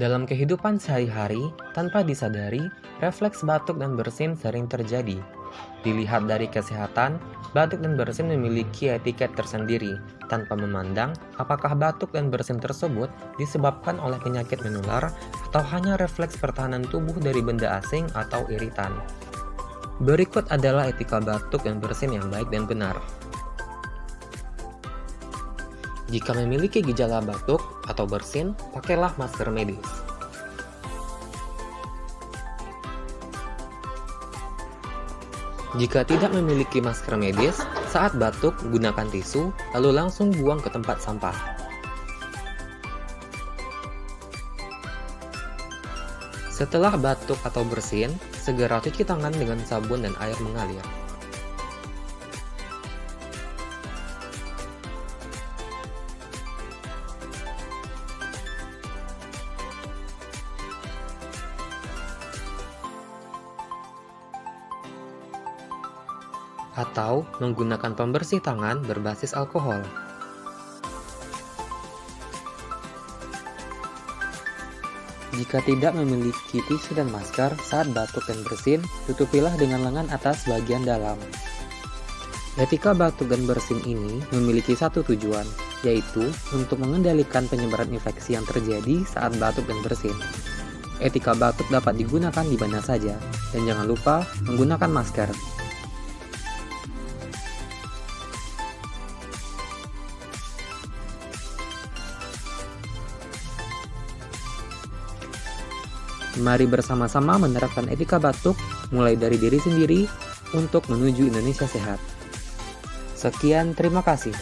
Dalam kehidupan sehari-hari, tanpa disadari, refleks batuk dan bersin sering terjadi. Dilihat dari kesehatan, batuk dan bersin memiliki etiket tersendiri, tanpa memandang apakah batuk dan bersin tersebut disebabkan oleh penyakit menular atau hanya refleks pertahanan tubuh dari benda asing atau iritan. Berikut adalah etika batuk dan bersin yang baik dan benar. Jika memiliki gejala batuk atau bersin, pakailah masker medis. Jika tidak memiliki masker medis, saat batuk, gunakan tisu, lalu langsung buang ke tempat sampah. Setelah batuk atau bersin, segera cuci tangan dengan sabun dan air mengalir. Atau menggunakan pembersih tangan berbasis alkohol. Jika tidak memiliki tisu dan masker saat batuk dan bersin, tutupilah dengan lengan atas bagian dalam. Etika batuk dan bersin ini memiliki satu tujuan, yaitu untuk mengendalikan penyebaran infeksi yang terjadi saat batuk dan bersin. Etika batuk dapat digunakan di mana saja, dan jangan lupa menggunakan masker. Mari bersama-sama menerapkan etika batuk mulai dari diri sendiri untuk menuju Indonesia sehat. Sekian, terima kasih.